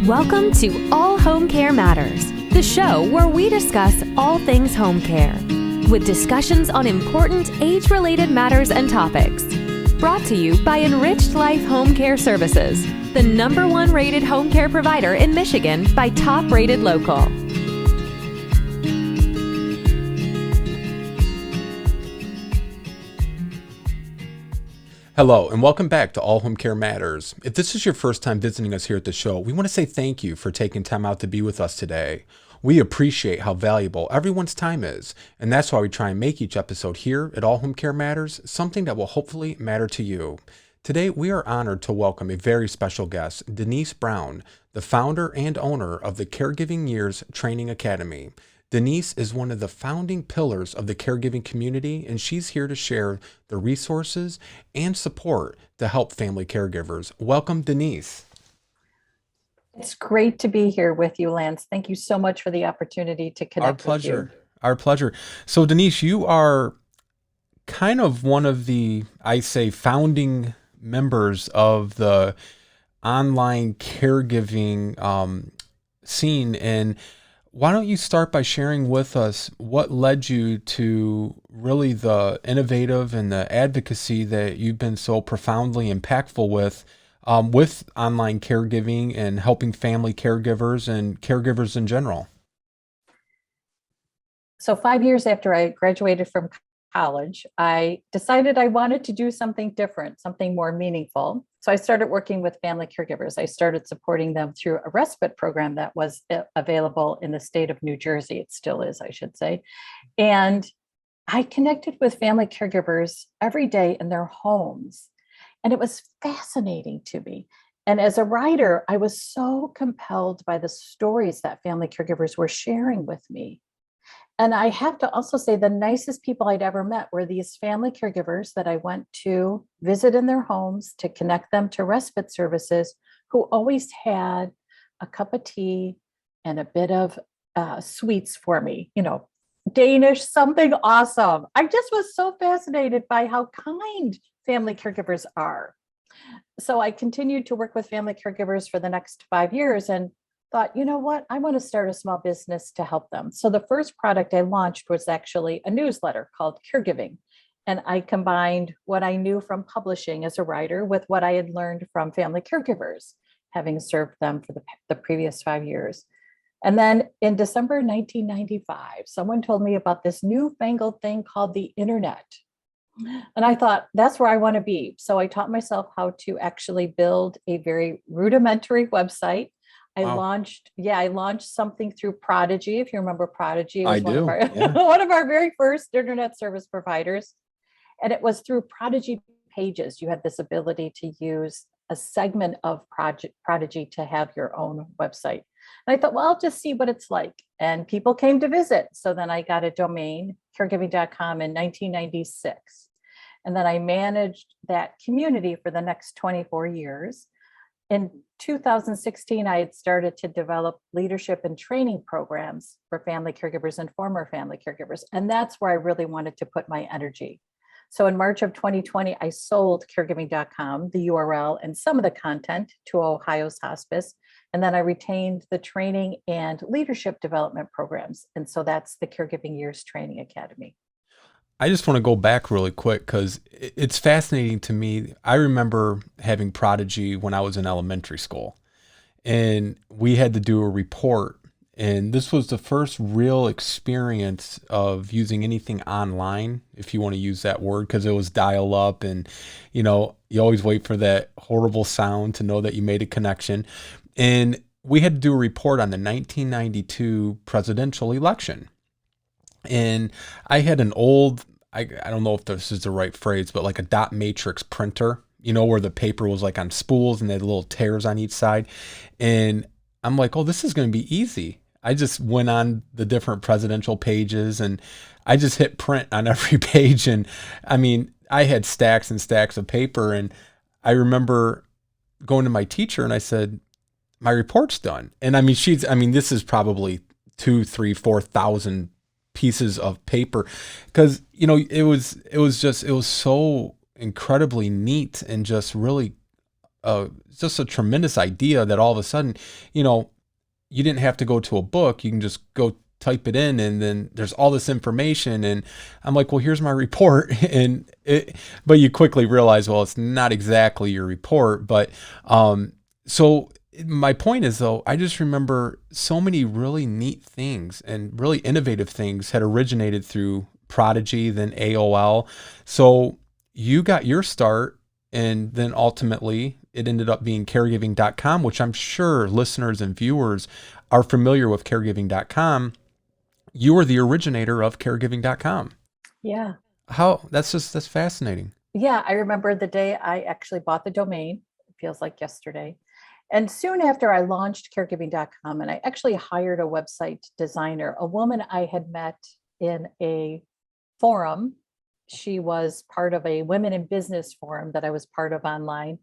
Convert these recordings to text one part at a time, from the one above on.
Welcome to All Home Care Matters, the show where we discuss all things home care, with discussions on important age-related matters and topics. Brought to you by Enriched Life Home Care Services, the #1 rated home care provider in Michigan by Top Rated Local. Hello, and welcome back to All Home Care Matters. If this is your first time visiting us here at the show, we want to say thank you for taking time out to be with us today. We appreciate how valuable everyone's time is, and that's why we try and make each episode here at All Home Care Matters something that will hopefully matter to you. Today, we are honored to welcome a very special guest, Denise Brown, the founder and owner of the Caregiving Years Training Academy. Denise is one of the founding pillars of the caregiving community, and she's here to share the resources and support to help family caregivers. Welcome, Denise. It's great to be here with you, Lance. Thank you so much for the opportunity to connect with you. Our pleasure. So, Denise, you are kind of one of the, I say, founding members of the online caregiving scene, and why don't you start by sharing with us what led you to really the innovative and the advocacy that you've been so profoundly impactful with online caregiving and helping family caregivers and caregivers in general? So 5 years after I graduated from college, I decided I wanted to do something different, something more meaningful. So I started working with family caregivers. I started supporting them through a respite program that was available in the state of New Jersey. It still is, I should say. And I connected with family caregivers every day in their homes. And it was fascinating to me. And as a writer, I was so compelled by the stories that family caregivers were sharing with me. And I have to also say the nicest people I'd ever met were these family caregivers that I went to visit in their homes to connect them to respite services, who always had a cup of tea and a bit of sweets for me, Danish, something awesome. I just was so fascinated by how kind family caregivers are. So I continued to work with family caregivers for the next 5 years and thought, you know what, I want to start a small business to help them. So the first product I launched was actually a newsletter called Caregiving. And I combined what I knew from publishing as a writer with what I had learned from family caregivers, having served them for the previous 5 years. And then in December 1995, someone told me about this newfangled thing called the internet. And I thought, that's where I want to be. So I taught myself how to actually build a very rudimentary website. Wow. I launched something through Prodigy. If you remember Prodigy, it was Yeah. one of our very first internet service providers. And it was through Prodigy pages. You had this ability to use a segment of Prodigy to have your own website. And I thought, well, I'll just see what it's like. And people came to visit. So then I got a domain, caregiving.com, in 1996. And then I managed that community for the next 24 years. In 2016, I had started to develop leadership and training programs for family caregivers and former family caregivers. And that's where I really wanted to put my energy. So in March of 2020, I sold caregiving.com, the URL, and some of the content to Ohio's Hospice. And then I retained the training and leadership development programs. And so that's the Caregiving Years Training Academy. I just want to go back really quick because it's fascinating to me. I remember having Prodigy when I was in elementary school, and we had to do a report. And this was the first real experience of using anything online, if you want to use that word, because it was dial up, and you always wait for that horrible sound to know that you made a connection. And we had to do a report on the 1992 presidential election. And I had an old, I don't know if this is the right phrase, but like a dot matrix printer, where the paper was like on spools and they had little tears on each side. And I'm like, oh, this is going to be easy. I just went on the different presidential pages and I just hit print on every page. And I mean, I had stacks and stacks of paper. And I remember going to my teacher and I said, my report's done. And I mean, this is probably 2,000, 3,000, 4,000 pieces of paper, because it was so incredibly neat and just really just a tremendous idea that all of a sudden, you didn't have to go to a book. You can just go type it in, and then there's all this information. And I'm like, well, here's my report. But you quickly realize, well, it's not exactly your report. But so my point is, though, I just remember so many really neat things and really innovative things had originated through Prodigy, then AOL. So you got your start, and then ultimately it ended up being caregiving.com, which I'm sure listeners and viewers are familiar with caregiving.com. You were the originator of caregiving.com. Yeah. That's fascinating. Yeah. I remember the day I actually bought the domain. It feels like yesterday. And soon after I launched caregiving.com, and I actually hired a website designer, a woman I had met in a forum. She was part of a women in business forum that I was part of online.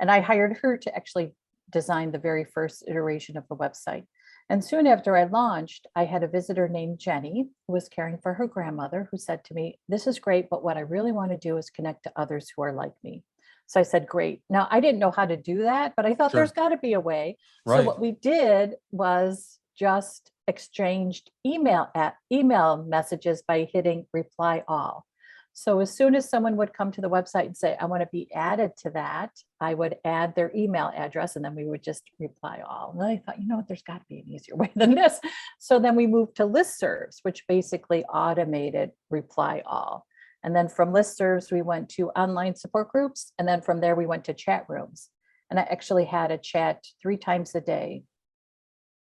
And I hired her to actually design the very first iteration of the website. And soon after I launched, I had a visitor named Jenny who was caring for her grandmother, who said to me, "This is great, but what I really want to do is connect to others who are like me." So I said, "Great." Now, I didn't know how to do that, but I thought Sure. there's got to be a way. So Right. what we did was just exchanged email messages by hitting reply all. So as soon as someone would come to the website and say, "I want to be added to that," I would add their email address, and then we would just reply all. And then I thought, you know what, there's got to be an easier way than this. So then we moved to listservs, which basically automated reply all. And then from listservs, we went to online support groups. And then from there, we went to chat rooms. And I actually had a chat 3 times a day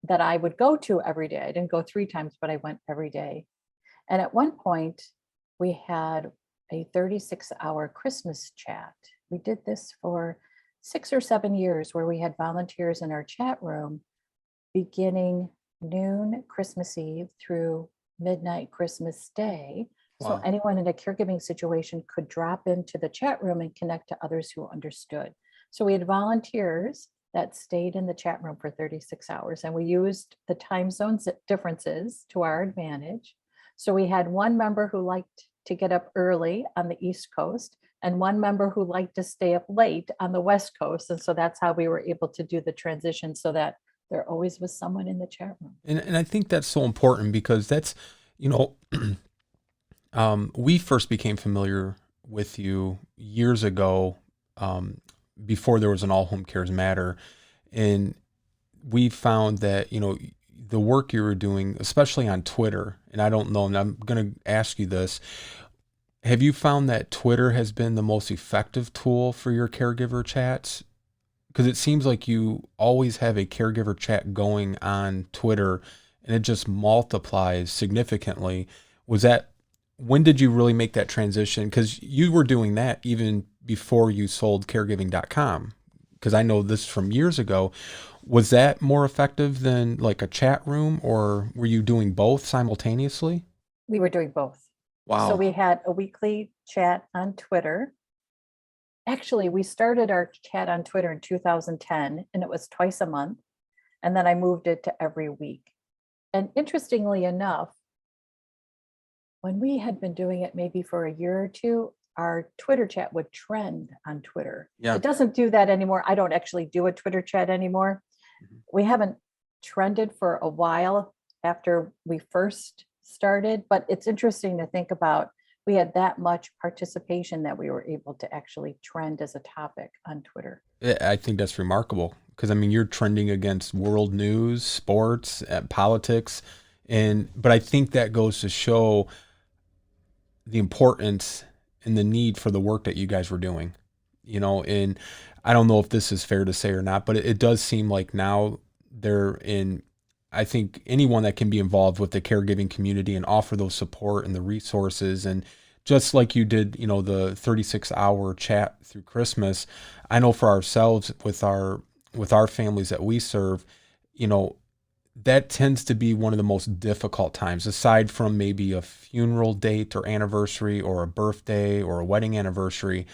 that I would go to every day. I didn't go 3 times, but I went every day. And at one point, we had a 36-hour Christmas chat. We did this for 6 or 7 years, where we had volunteers in our chat room beginning noon Christmas Eve through midnight Christmas Day. So Wow. anyone in a caregiving situation could drop into the chat room and connect to others who understood. So we had volunteers that stayed in the chat room for 36 hours, and we used the time zones differences to our advantage. So we had one member who liked to get up early on the East Coast, and one member who liked to stay up late on the West Coast. And so that's how we were able to do the transition, so that there always was someone in the chat room. And I think that's so important, because that's, you know, we first became familiar with you years ago, before there was an All Home Cares Matter. And we found that, the work you were doing, especially on Twitter, and I don't know, and I'm going to ask you this, have you found that Twitter has been the most effective tool for your caregiver chats? Because it seems like you always have a caregiver chat going on Twitter, and it just multiplies significantly. When did you really make that transition? Because you were doing that even before you sold caregiving.com. Because I know this from years ago. Was that more effective than like a chat room, or were you doing both simultaneously? We were doing both. Wow. So we had a weekly chat on Twitter. Actually, we started our chat on Twitter in 2010, and it was twice a month. And then I moved it to every week. And interestingly enough, when we had been doing it maybe for a year or two, our Twitter chat would trend on Twitter. Yeah. It doesn't do that anymore. I don't actually do a Twitter chat anymore. We haven't trended for a while after we first started, but it's interesting to think about. We had that much participation that we were able to actually trend as a topic on Twitter. I think that's remarkable, because I mean, you're trending against world news, sports, politics, but I think that goes to show the importance and the need for the work that you guys were doing, and I don't know if this is fair to say or not, but it does seem like now I think anyone that can be involved with the caregiving community and offer those support and the resources, and just like you did, the 36-hour chat through Christmas, I know for ourselves with our families that we serve, that tends to be one of the most difficult times, aside from maybe a funeral date or anniversary or a birthday or a wedding anniversary.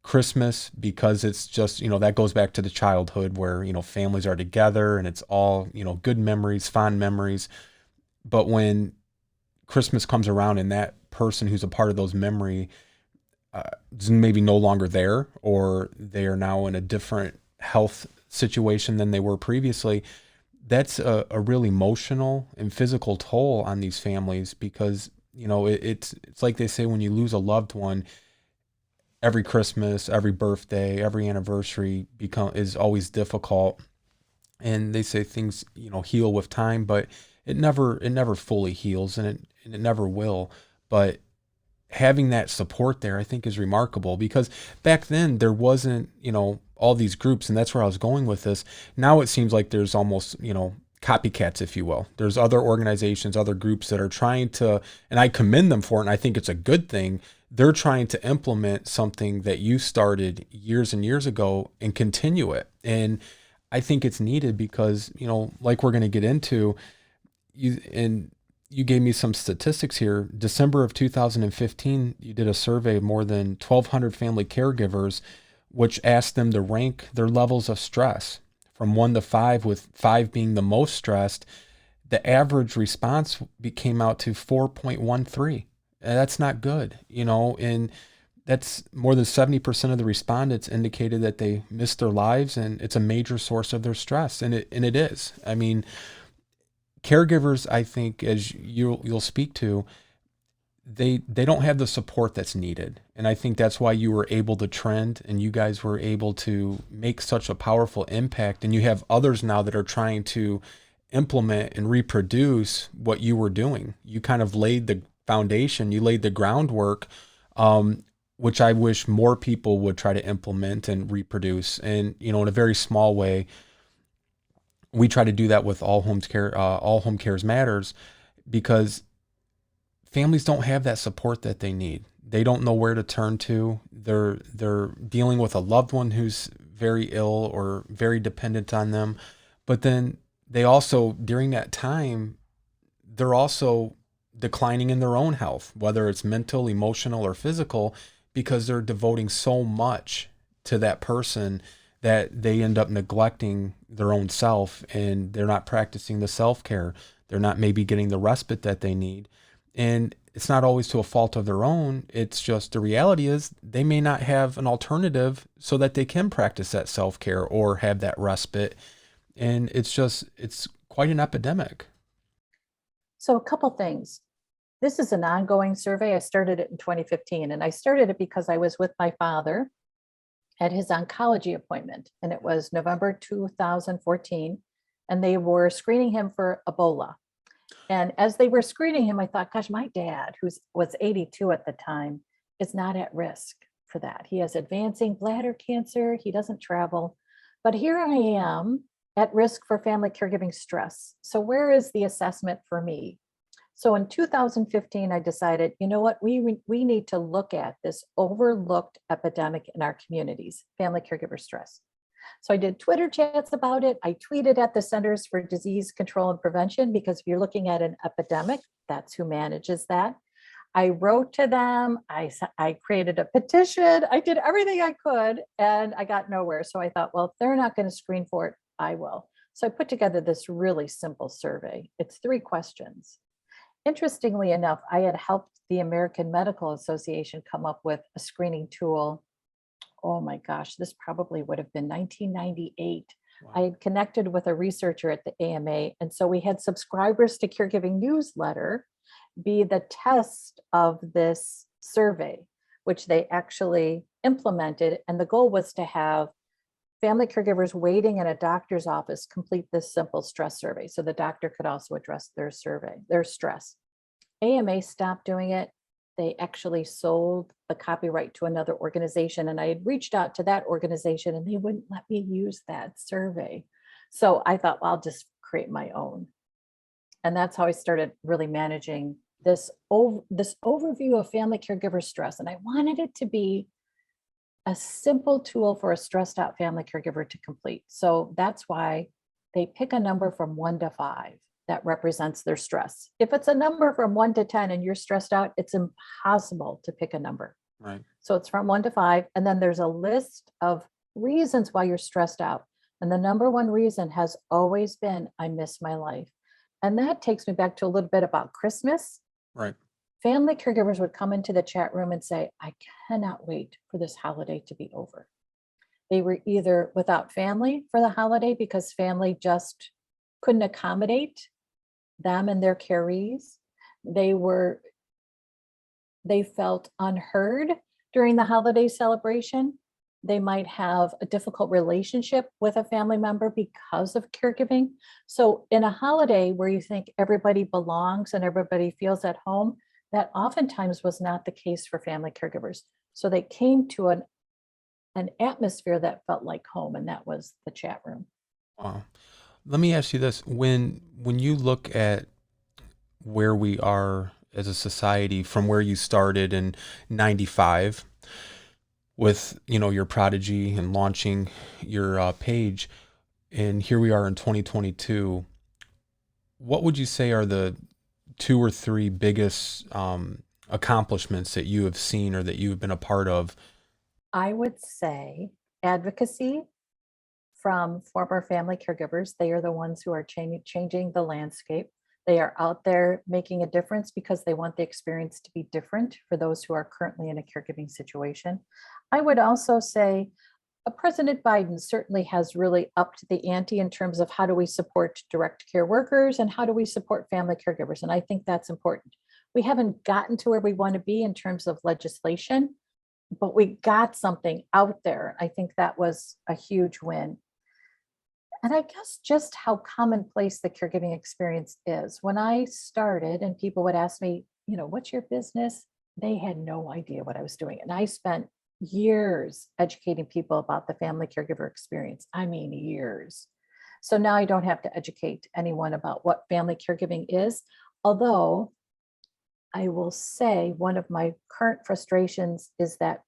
Christmas, because it's just, that goes back to the childhood where, families are together and it's all, good memories, fond memories. But when Christmas comes around and that person who's a part of those memory is maybe no longer there, or they are now in a different health situation than they were previously, that's a real emotional and physical toll on these families because, it's like they say, when you lose a loved one, every Christmas, every birthday, every anniversary is always difficult. And they say things, heal with time, but it never fully heals, and it never will. But having that support there, I think, is remarkable, because back then there wasn't, all these groups, and that's where I was going with this. Now it seems like there's almost, copycats, if you will. There's other organizations, other groups that are trying to, and I commend them for it, and I think it's a good thing. They're trying to implement something that you started years and years ago and continue it. And I think it's needed because, like we're going to get into, you gave me some statistics here. December of 2015, you did a survey of more than 1,200 family caregivers, which asked them to rank their levels of stress from 1 to 5, with 5 being the most stressed. The average response came out to 4.13. That's not good, and that's more than 70% of the respondents indicated that they missed their lives, and it's a major source of their stress. And it is. I mean, caregivers, I think, as you'll speak to, they don't have the support that's needed. And I think that's why you were able to trend, and you guys were able to make such a powerful impact. And you have others now that are trying to implement and reproduce what you were doing. You kind of laid the foundation, you laid the groundwork, which I wish more people would try to implement and reproduce. And, in a very small way, we try to do that with All Home Cares Matters, because families don't have that support that they need. They don't know where to turn to. They're dealing with a loved one who's very ill or very dependent on them. But then they also, during that time, they're also declining in their own health, whether it's mental, emotional, or physical, because they're devoting so much to that person that they end up neglecting their own self, and they're not practicing the self-care. They're not maybe getting the respite that they need. And it's not always to a fault of their own. It's just, the reality is they may not have an alternative so that they can practice that self-care or have that respite. And it's quite an epidemic. So a couple things. This is an ongoing survey. I started it in 2015, and I started it because I was with my father at his oncology appointment, and it was November 2014, and they were screening him for Ebola. And as they were screening him, I thought, gosh, my dad, who was 82 at the time, is not at risk for that. He has advancing bladder cancer. He doesn't travel. But here I am at risk for family caregiving stress. So where is the assessment for me? So in 2015, I decided, you know what, we need to look at this overlooked epidemic in our communities, family caregiver stress. So I did Twitter chats about it. I tweeted at the Centers for Disease Control and Prevention, because if you're looking at an epidemic, that's who manages that. I wrote to them. I created a petition. I did everything I could, and I got nowhere. So I thought, well, if they're not going to screen for it, I will. So I put together this really simple survey. It's 3 questions. Interestingly enough, I had helped the American Medical Association come up with a screening tool. Oh my gosh, this probably would have been 1998. Wow. I had connected with a researcher at the AMA. And so we had subscribers to Caregiving newsletter be the test of this survey, which they actually implemented. And the goal was to have family caregivers waiting in a doctor's office complete this simple stress survey, so the doctor could also address their stress. AMA stopped doing it. They actually sold the copyright to another organization, and I had reached out to that organization and they wouldn't let me use that survey. So I thought, well, I'll just create my own. And that's how I started really managing this overview of family caregiver stress. And I wanted it to be a simple tool for a stressed out family caregiver to complete. So that's why they pick a number from 1 to 5 that represents their stress. If it's a number from 1 to 10 and you're stressed out, it's impossible to pick a number. Right. So it's from 1 to 5. And then there's a list of reasons why you're stressed out. And the number 1 reason has always been, I miss my life. And that takes me back to a little bit about Christmas. Right. Family caregivers would come into the chat room and say, I cannot wait for this holiday to be over. They were either without family for the holiday because family just couldn't accommodate them and their carees. They were they felt unheard during the holiday celebration. They might have a difficult relationship with a family member because of caregiving. So, in a holiday where you think everybody belongs and everybody feels at home, that oftentimes was not the case for family caregivers. So, they came to an atmosphere that felt like home, and that was the chat room. Wow. Let me ask you this. When you look at where we are as a society from where you started in 95 with, your Prodigy and launching your page, and here we are in 2022, what would you say are the two or three biggest accomplishments that you have seen or that you've been a part of? I would say advocacy from former family caregivers. They are the ones who are changing the landscape. They are out there making a difference because they want the experience to be different for those who are currently in a caregiving situation. I would also say President Biden certainly has really upped the ante in terms of how do we support direct care workers and how do we support family caregivers. And I think that's important. We haven't gotten to where we want to be in terms of legislation, but we got something out there. I think that was a huge win. And I guess just how commonplace the caregiving experience is. When I started and people would ask me, what's your business? They had no idea what I was doing. And I spent years educating people about the family caregiver experience. I mean, years. So now I don't have to educate anyone about what family caregiving is. Although I will say one of my current frustrations is that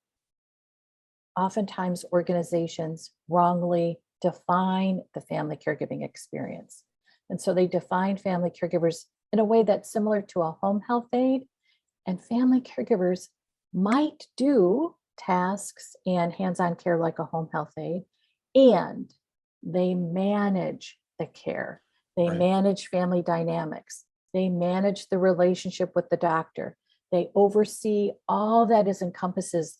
oftentimes organizations wrongly define the family caregiving experience. And so they define family caregivers in a way that's similar to a home health aide. And family caregivers might do tasks and hands-on care like a home health aide, and they manage the care. They Right. manage family dynamics. They manage the relationship with the doctor. They oversee all that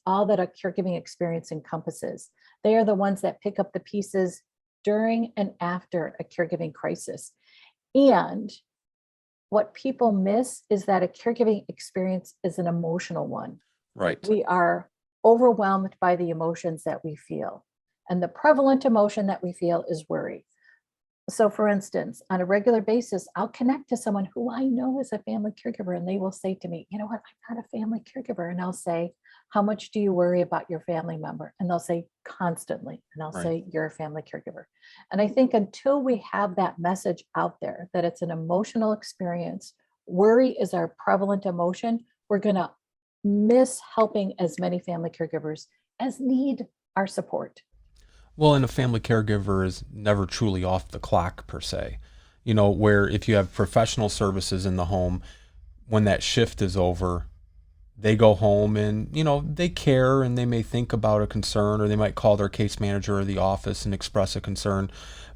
all that a caregiving experience encompasses. They are the ones that pick up the pieces during and after a caregiving crisis. And what people miss is that a caregiving experience is an emotional one. Right. We are overwhelmed by the emotions that we feel. And the prevalent emotion that we feel is worry. So, for instance, on a regular basis, I'll connect to someone who I know is a family caregiver, and they will say to me, what, I'm not a family caregiver. And I'll say, how much do you worry about your family member? And they'll say, constantly. And I'll Right. say, you're a family caregiver. And I think until we have that message out there, that it's an emotional experience, worry is our prevalent emotion, we're going to miss helping as many family caregivers as need our support. Well, and a family caregiver is never truly off the clock per se. Where if you have professional services in the home, when that shift is over, they go home and, they care and they may think about a concern or they might call their case manager or the office and express a concern.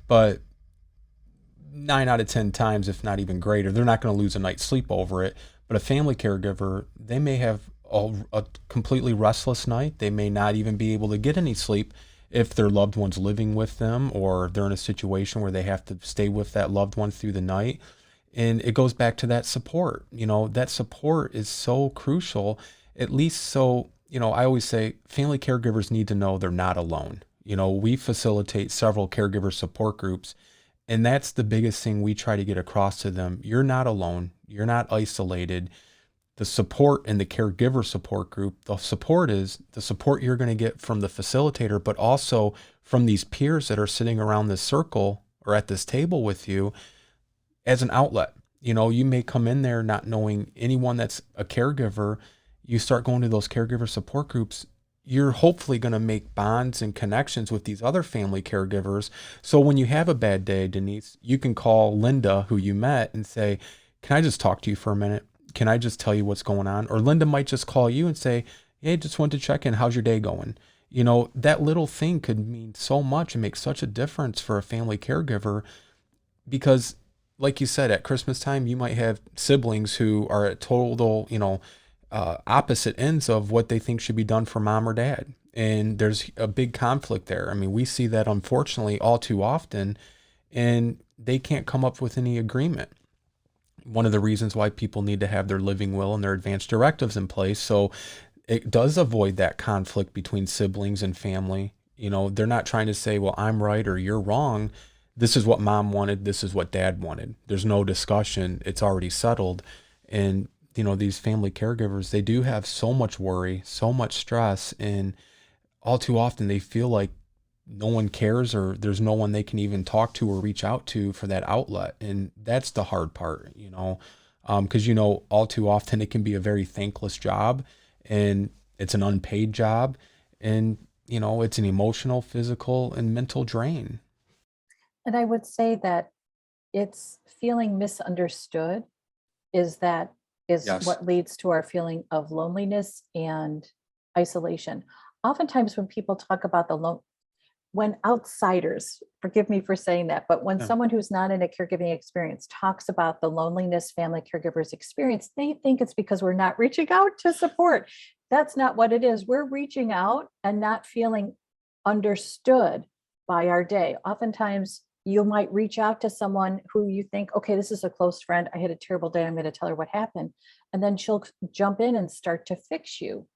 But 9 out of 10 times, if not even greater, they're not going to lose a night's sleep over it. But a family caregiver, they may have a completely restless night. They may not even be able to get any sleep if their loved one's living with them or they're in a situation where they have to stay with that loved one through the night. And it goes back to that support. That support is so crucial, at least so, I always say family caregivers need to know they're not alone. We facilitate several caregiver support groups, and that's the biggest thing we try to get across to them. You're not alone. You're not isolated. The support in the caregiver support group, the support is the support you're going to get from the facilitator, but also from these peers that are sitting around this circle or at this table with you as an outlet. You may come in there not knowing anyone that's a caregiver. You start going to those caregiver support groups, you're hopefully going to make bonds and connections with these other family caregivers. So when you have a bad day, Denise, you can call Linda, who you met, and say, can I just talk to you for a minute? Can I just tell you what's going on? Or Linda might just call you and say, hey, just wanted to check in. How's your day going? That little thing could mean so much and make such a difference for a family caregiver because, like you said, at Christmas time, you might have siblings who are at total, opposite ends of what they think should be done for mom or dad. and there's a big conflict there. I mean, we see that unfortunately all too often, and they can't come up with any agreement. One of the reasons why people need to have their living will and their advance directives in place, so it does avoid that conflict between siblings and family. You know, they're not trying to say, well, I'm right or you're wrong. This is what mom wanted. This is what dad wanted. There's no discussion. It's already settled. And, you know, these family caregivers, they do have so much worry, so much stress. And all too often they feel like no one cares, or there's no one they can even talk to or reach out to for that outlet. And that's the hard part, you know, because, you know, all too often it can be a very thankless job, and it's an unpaid job, and, you know, it's an emotional, physical, and mental drain. And I would say that it's feeling misunderstood is that is Yes. what leads to our feeling of loneliness and isolation. Oftentimes when people talk about when outsiders, forgive me for saying that, but when Yeah. someone who's not in a caregiving experience talks about the loneliness family caregivers experience, they think it's because we're not reaching out to support. That's not what it is. We're reaching out and not feeling understood by our day. Oftentimes, you might reach out to someone who you think, okay, this is a close friend. I had a terrible day. I'm going to tell her what happened. And then she'll jump in and start to fix you.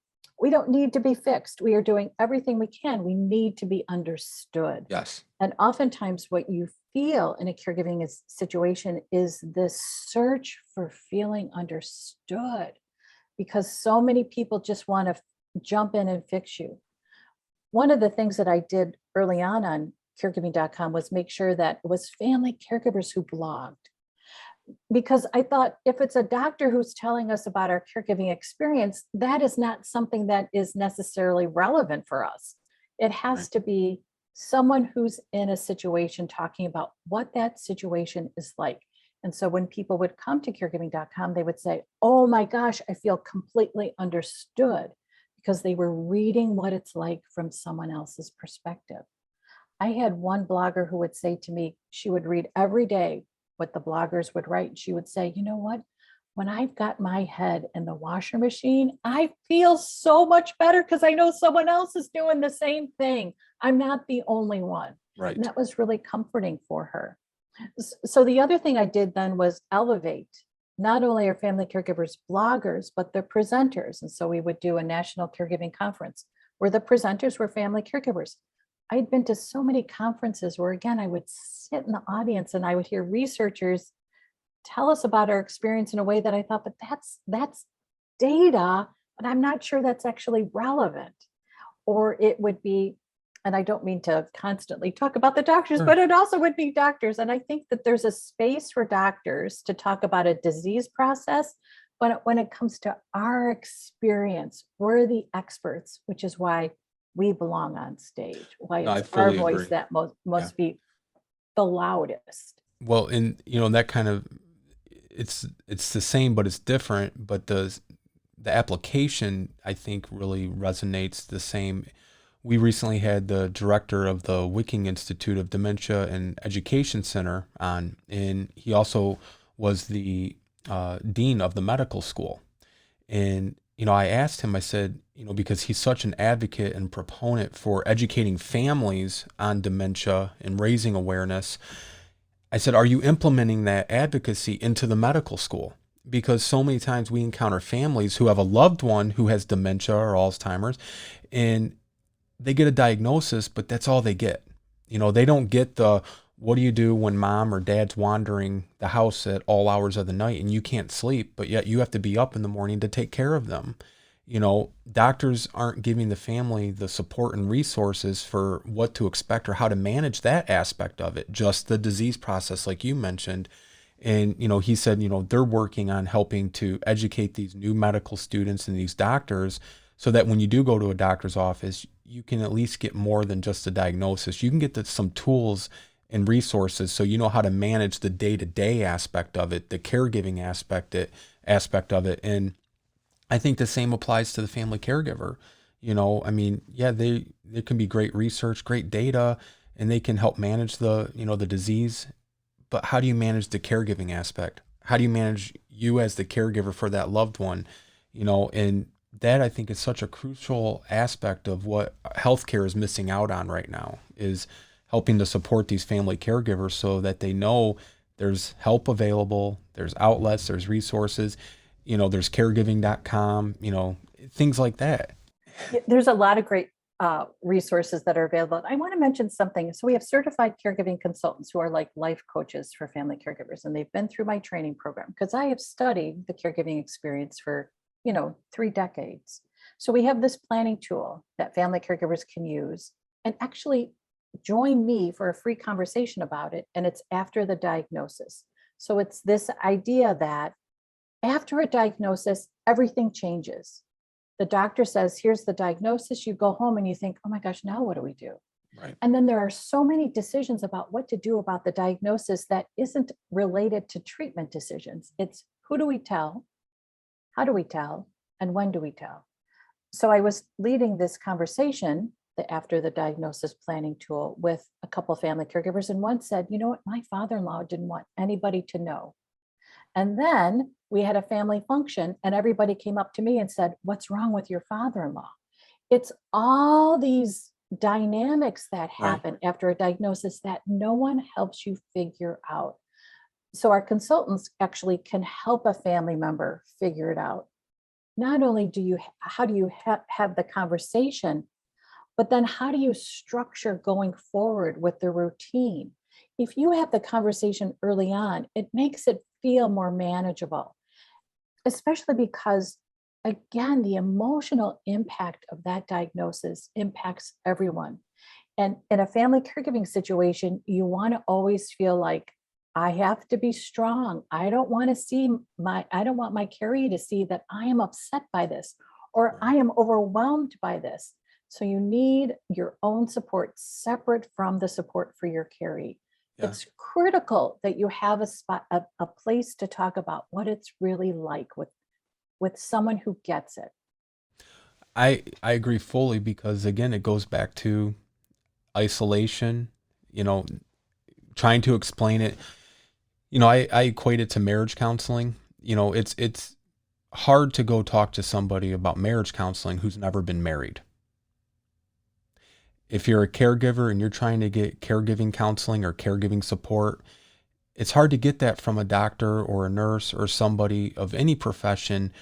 We don't need to be fixed. We are doing everything we can. We need to be understood. Yes. And oftentimes, what you feel in a caregiving situation is this search for feeling understood, because so many people just want to jump in and fix you. One of the things that I did early on caregiving.com was make sure that it was family caregivers who blogged, because I thought if it's a doctor who's telling us about our caregiving experience, that is not something that is necessarily relevant for us. It has Right. to be someone who's in a situation talking about what that situation is like. And so when people would come to caregiving.com, they would say, oh my gosh, I feel completely understood, because they were reading what it's like from someone else's perspective. I had one blogger who would say to me, she would read every day what the bloggers would write. She would say, you know what? When I've got my head in the washer machine, I feel so much better because I know someone else is doing the same thing. I'm not the only one. Right. And that was really comforting for her. So the other thing I did then was elevate not only our family caregivers bloggers, but the presenters. And so we would do a national caregiving conference where the presenters were family caregivers. I'd been to so many conferences where, again, I would sit in the audience and I would hear researchers tell us about our experience in a way that I thought, but that's data, but I'm not sure that's actually relevant. Or it would be, and I don't mean to constantly talk about the doctors, Sure. but it also would be doctors. And I think that there's a space for doctors to talk about a disease process, but when it comes to our experience, we're the experts, which is why we belong on stage, why No, I it's our fully voice agree. that must be the loudest. Well, and you know, that kind of, it's the same, but it's different. But the application, I think, really resonates the same. We recently had the director of the Wicking Institute of Dementia and Education Center on, and he also was the dean of the medical school. And, you know, I asked him, I said, you know, because he's such an advocate and proponent for educating families on dementia and raising awareness, I said, are you implementing that advocacy into the medical school? Because so many times we encounter families who have a loved one who has dementia or Alzheimer's, and they get a diagnosis, but that's all they get. You know, they don't get the, what do you do when mom or dad's wandering the house at all hours of the night and you can't sleep, but yet you have to be up in the morning to take care of them. You know, doctors aren't giving the family the support and resources for what to expect or how to manage that aspect of it, just the disease process, like you mentioned. And, you know, he said, you know, they're working on helping to educate these new medical students and these doctors so that when you do go to a doctor's office, you can at least get more than just a diagnosis. You can get some tools and resources so you know how to manage the day-to-day aspect of it, the caregiving aspect of it. And I think the same applies to the family caregiver. You know, I mean, yeah, there can be great research, great data, and they can help manage the, you know, the disease. But how do you manage the caregiving aspect? How do you manage you as the caregiver for that loved one? You know, and that I think is such a crucial aspect of what healthcare is missing out on right now, is helping to support these family caregivers so that they know there's help available, there's outlets, there's resources, there's caregiving.com, things like that. Yeah, there's a lot of great resources that are available. I want to mention something. So we have certified caregiving consultants who are like life coaches for family caregivers, and they've been through my training program because I have studied the caregiving experience for 3 decades. So we have this planning tool that family caregivers can use and actually join me for a free conversation about it. And it's after the diagnosis. So it's this idea that after a diagnosis, everything changes. The doctor says, here's the diagnosis. You go home and you think, oh my gosh, now what do we do? Right. And then there are so many decisions about what to do about the diagnosis that isn't related to treatment decisions. It's who do we tell? How do we tell? And when do we tell? So I was leading this conversation after the diagnosis planning tool with a couple of family caregivers. And one said, you know what, my father-in-law didn't want anybody to know. And then we had a family function and everybody came up to me and said, what's wrong with your father-in-law? It's all these dynamics that happen after a diagnosis that no one helps you figure out. So our consultants actually can help a family member figure it out. Not only how do you have the conversation, but then how do you structure going forward with the routine? If you have the conversation early on, it makes it feel more manageable, especially because, again, the emotional impact of that diagnosis impacts everyone. And in a family caregiving situation, you want to always feel like, I have to be strong. I don't want my carrier to see that I am upset by this or I am overwhelmed by this. So you need your own support separate from the support for your carrier. Yeah. It's critical that you have a place to talk about what it's really like with someone who gets it. I agree fully, because again, it goes back to isolation, trying to explain it. I equate it to marriage counseling. It's hard to go talk to somebody about marriage counseling who's never been married. If you're a caregiver and you're trying to get caregiving counseling or caregiving support, it's hard to get that from a doctor or a nurse or somebody of any profession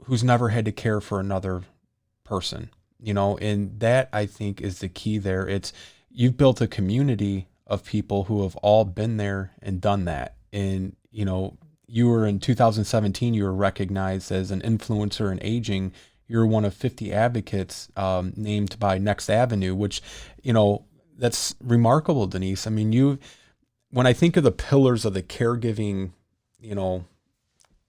who's never had to care for another person, and that, I think, is the key there. You've built a community of people who have all been there and done that. And, you were in 2017, you were recognized as an influencer in aging. You're one of 50 advocates named by Next Avenue, which, that's remarkable, Denise. I mean, when I think of the pillars of the caregiving,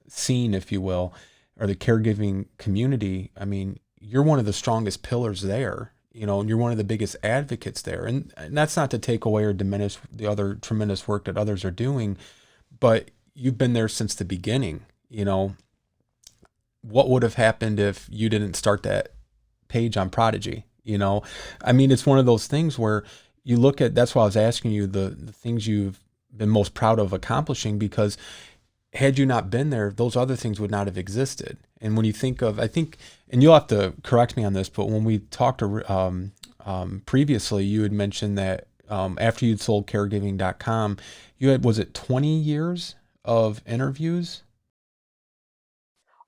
scene, if you will, or the caregiving community, I mean, you're one of the strongest pillars there, and you're one of the biggest advocates there. And that's not to take away or diminish the other tremendous work that others are doing, but you've been there since the beginning. What would have happened if you didn't start that page on Prodigy? I mean, it's one of those things where you look at, that's why I was asking you the things you've been most proud of accomplishing, because had you not been there, those other things would not have existed. And when you think of, I think, and you'll have to correct me on this, but when we talked previously, you had mentioned that after you'd sold caregiving.com, you had, was it 20 years of interviews?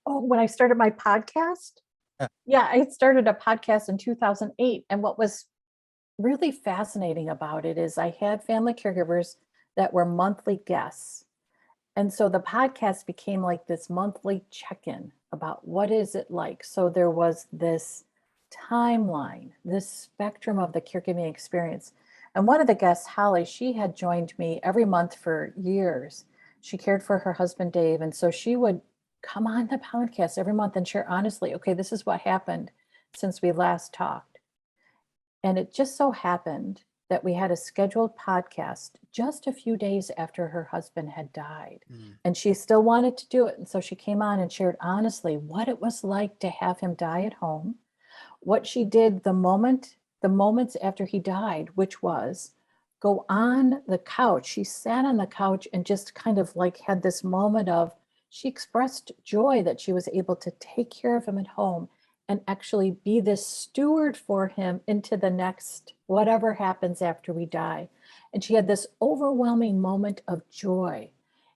Oh, when I started my podcast? Yeah, I started a podcast in 2008. And what was really fascinating about it is I had family caregivers that were monthly guests. And so the podcast became like this monthly check-in about what is it like. So there was this timeline, this spectrum of the caregiving experience. And one of the guests, Holly, she had joined me every month for years. She cared for her husband, Dave. And so she would come on the podcast every month and share honestly, okay, this is what happened since we last talked. And it just so happened that we had a scheduled podcast just a few days after her husband had died. And she still wanted to do it. And so she came on and shared honestly what it was like to have him die at home, what she did the moments after he died, which was go on the couch. She sat on the couch and just kind of like had this moment of, she expressed joy that she was able to take care of him at home and actually be this steward for him into the next, whatever happens after we die. And she had this overwhelming moment of joy.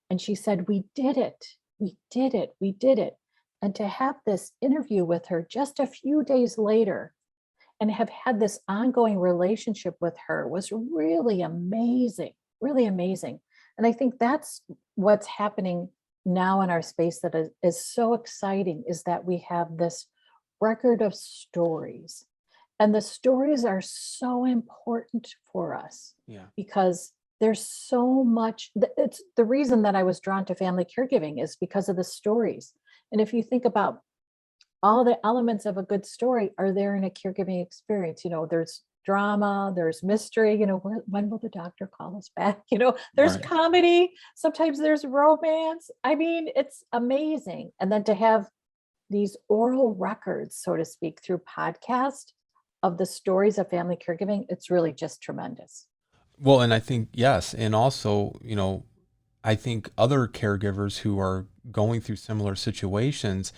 And she said, we did it. We did it. We did it. And to have this interview with her just a few days later and have had this ongoing relationship with her was really amazing, really amazing. And I think that's what's happening now in our space that is so exciting, is that we have this record of stories. And the stories are so important for us because there's so much. It's the reason that I was drawn to family caregiving is because of the stories. And if you think about all the elements of a good story are there in a caregiving experience, there's drama, there's mystery, when will the doctor call us back? There's Right. comedy, sometimes there's romance. I mean, it's amazing. And then to have these oral records, so to speak, through podcast of the stories of family caregiving, it's really just tremendous. Well, and I think, yes. And also, I think other caregivers who are going through similar situations,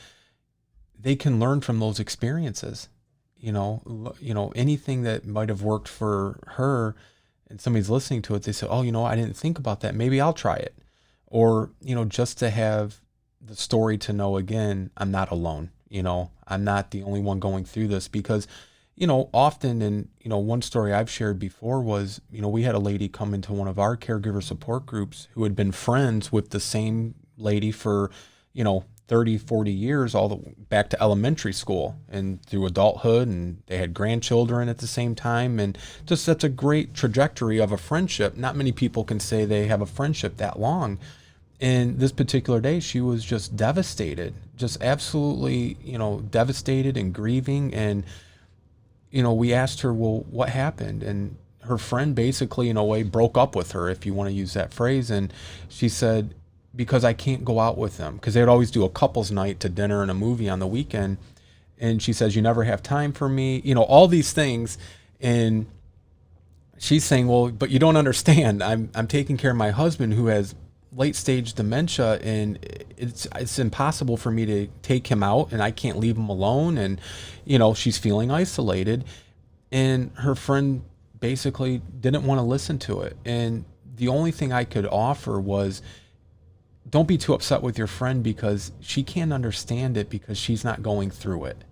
they can learn from those experiences. Anything that might have worked for her and somebody's listening to it, they say, oh, I didn't think about that. Maybe I'll try it. Or, just to have the story to know, again, I'm not alone. I'm not the only one going through this because, often, and, one story I've shared before was, we had a lady come into one of our caregiver support groups who had been friends with the same lady for, 30, 40 years, all the back to elementary school and through adulthood, and they had grandchildren at the same time. And just that's a great trajectory of a friendship. Not many people can say they have a friendship that long. And this particular day, she was just devastated, just absolutely, devastated and grieving. And, we asked her, well, what happened? And her friend basically, in a way, broke up with her, if you want to use that phrase. And she said, because I can't go out with them, because they would always do a couple's night to dinner and a movie on the weekend. And she says, you never have time for me, all these things. And she's saying, well, but you don't understand. I'm taking care of my husband who has late stage dementia, and it's impossible for me to take him out, and I can't leave him alone. And, she's feeling isolated. And her friend basically didn't want to listen to it. And the only thing I could offer was, don't be too upset with your friend because she can't understand it because she's not going through it.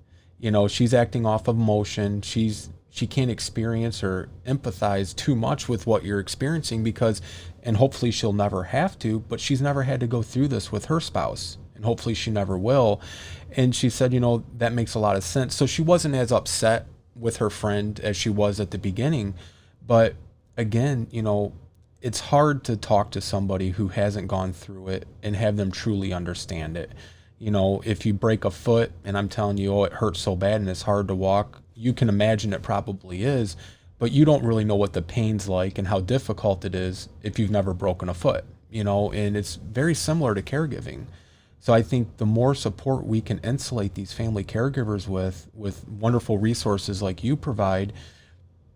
She's acting off of emotion. She can't experience or empathize too much with what you're experiencing because, and hopefully she'll never have to, but she's never had to go through this with her spouse, and hopefully she never will. And she said, that makes a lot of sense. So she wasn't as upset with her friend as she was at the beginning. But again, it's hard to talk to somebody who hasn't gone through it and have them truly understand it. If you break a foot and I'm telling you, oh, it hurts so bad and it's hard to walk, you can imagine it probably is, but you don't really know what the pain's like and how difficult it is if you've never broken a foot, and it's very similar to caregiving. So I think the more support we can insulate these family caregivers with wonderful resources like you provide,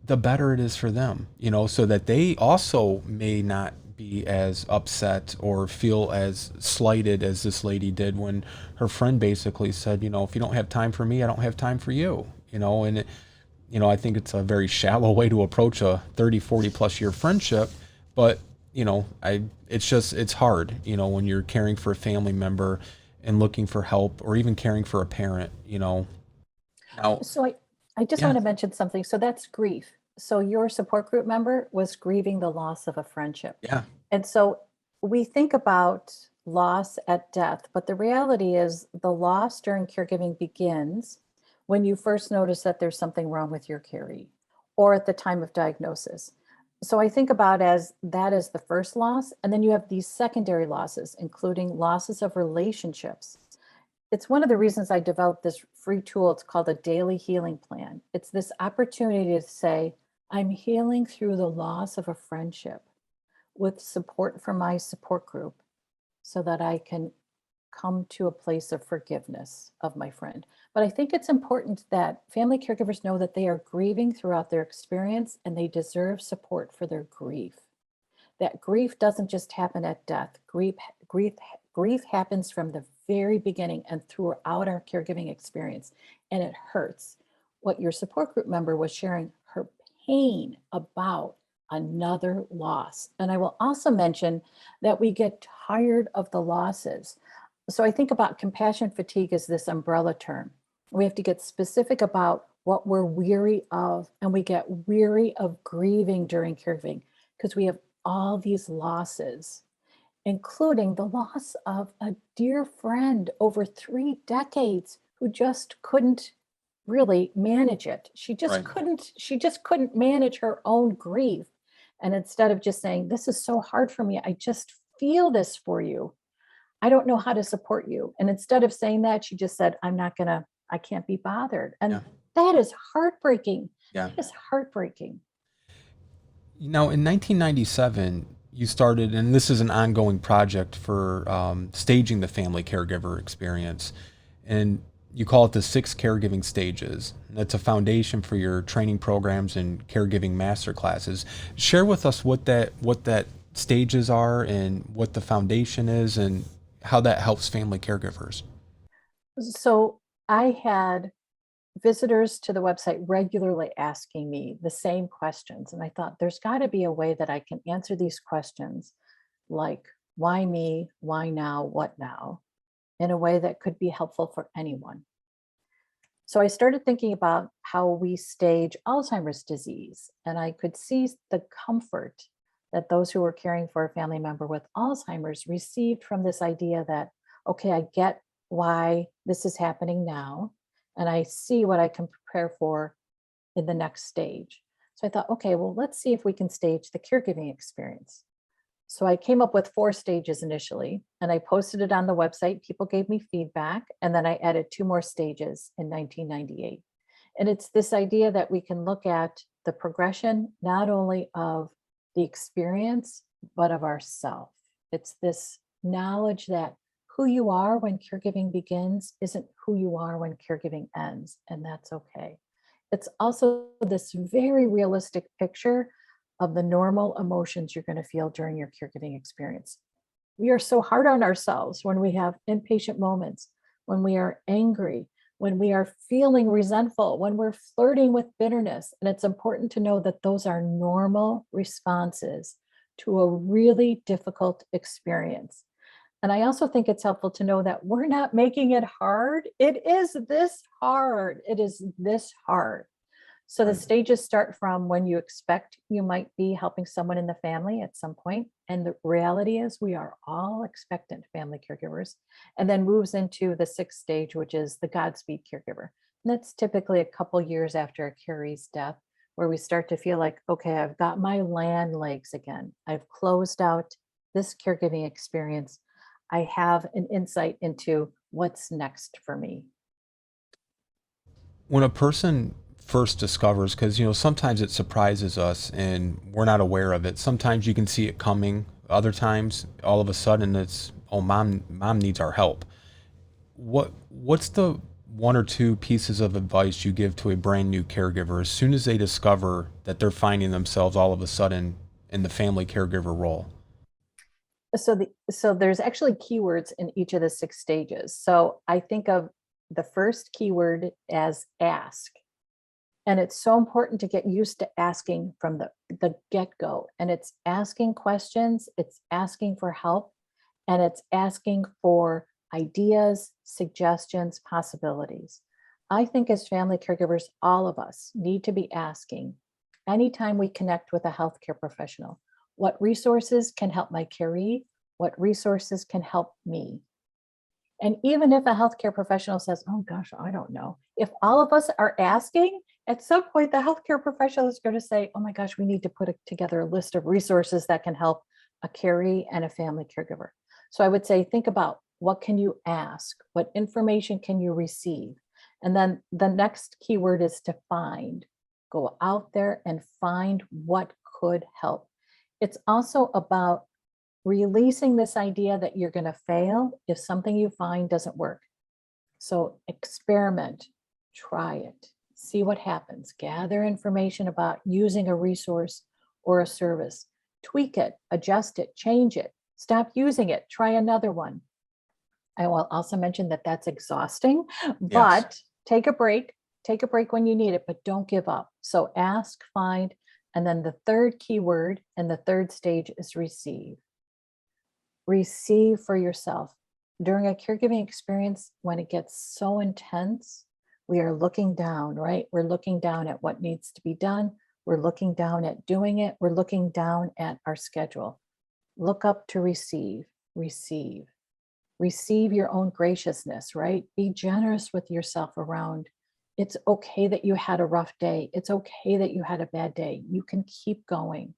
the better it is for them, so that they also may not be as upset or feel as slighted as this lady did when her friend basically said, if you don't have time for me, I don't have time for you, and I think it's a very shallow way to approach a 30, 40 plus year friendship. But, it's hard, when you're caring for a family member and looking for help, or even caring for a parent, Now, So I just yeah, want to mention something. So that's grief. So your support group member was grieving the loss of a friendship. yeah, And so we think about loss at death, but the reality is the loss during caregiving begins when you first notice that there's something wrong with your caree or at the time of diagnosis. So I think about as that is the first loss, and then you have these secondary losses, including losses of relationships. It's one of the reasons I developed this free tool. It's called a daily healing plan. It's this opportunity to say, I'm healing through the loss of a friendship with support from my support group so that I can come to a place of forgiveness of my friend. But I think it's important that family caregivers know that they are grieving throughout their experience and they deserve support for their grief. That grief doesn't just happen at death. Grief happens from the very beginning and throughout our caregiving experience. and it hurts. What your support group member was sharing her pain about another loss. And I will also mention that we get tired of the losses. So I think about compassion fatigue as this umbrella term. We have to get specific about what we're weary of, and we get weary of grieving during caregiving because we have all these losses, including the loss of a dear friend over 3 decades who just couldn't really manage it. She just couldn't manage her own grief. And instead of just saying, this is so hard for me, I just feel this for you, I don't know how to support you. And instead of saying that, she just said, I can't be bothered. And that is heartbreaking. Yeah. That is heartbreaking. Now, in 1997, you started, and this is an ongoing project for staging the family caregiver experience. And you call it the 6 caregiving stages. That's a foundation for your training programs and caregiving master classes. Share with us what that stages are and what the foundation is and how that helps family caregivers. So I had visitors to the website regularly asking me the same questions. And I thought there's got to be a way that I can answer these questions, like why me, why now, what now, in a way that could be helpful for anyone. So I started thinking about how we stage Alzheimer's disease, and I could see the comfort that those who were caring for a family member with Alzheimer's received from this idea that, okay, I get why this is happening now, and I see what I can prepare for in the next stage. So I thought, okay, well, let's see if we can stage the caregiving experience. So I came up with 4 stages initially, and I posted it on the website. People gave me feedback, and then I added 2 more stages in 1998. And it's this idea that we can look at the progression, not only of the experience, but of ourself. It's this knowledge that who you are when caregiving begins isn't who you are when caregiving ends, and that's okay. It's also this very realistic picture of the normal emotions you're going to feel during your caregiving experience. We are so hard on ourselves when we have impatient moments, when we are angry, when we are feeling resentful, when we're flirting with bitterness. And it's important to know that those are normal responses to a really difficult experience. And I also think it's helpful to know that we're not making it hard. It is this hard. It is this hard. So the stages start from when you expect you might be helping someone in the family at some point. And the reality is we are all expectant family caregivers, and then moves into the 6th stage, which is the Godspeed caregiver. And that's typically a couple years after a caree's death, where we start to feel like, okay, I've got my land legs again. I've closed out this caregiving experience. I have an insight into what's next for me. When a person first discovers, because sometimes it surprises us and we're not aware of it. Sometimes you can see it coming. Other times, all of a sudden, it's, oh, mom needs our help. What's the 1 or 2 pieces of advice you give to a brand new caregiver as soon as they discover that they're finding themselves all of a sudden in the family caregiver role? So there's actually keywords in each of the 6 stages. So I think of the first keyword as ask. And it's so important to get used to asking from the get-go. And it's asking questions, it's asking for help, and it's asking for ideas, suggestions, possibilities. I think as family caregivers, all of us need to be asking anytime we connect with a healthcare professional, what resources can help my caree? What resources can help me? And even if a healthcare professional says, oh gosh, I don't know, if all of us are asking, at some point the healthcare professional is going to say, oh my gosh, we need to put together a list of resources that can help a caree and a family caregiver. So I would say, think about what can you ask? What information can you receive? And then the next keyword is to find. Go out there and find what could help. It's also about releasing this idea that you're going to fail if something you find doesn't work. So experiment, try it, see what happens, gather information about using a resource or a service, tweak it, adjust it, change it, stop using it, try another one. I will also mention that that's exhausting, but take a break when you need it, but don't give up. So ask, find, and then the third key word and the third stage is receive. Receive for yourself. During a caregiving experience, when it gets so intense, we are looking down, right? We're looking down at what needs to be done. We're looking down at doing it. We're looking down at our schedule. Look up to receive, receive. Receive your own graciousness, right? Be generous with yourself around. It's okay that you had a rough day. It's okay that you had a bad day. You can keep going.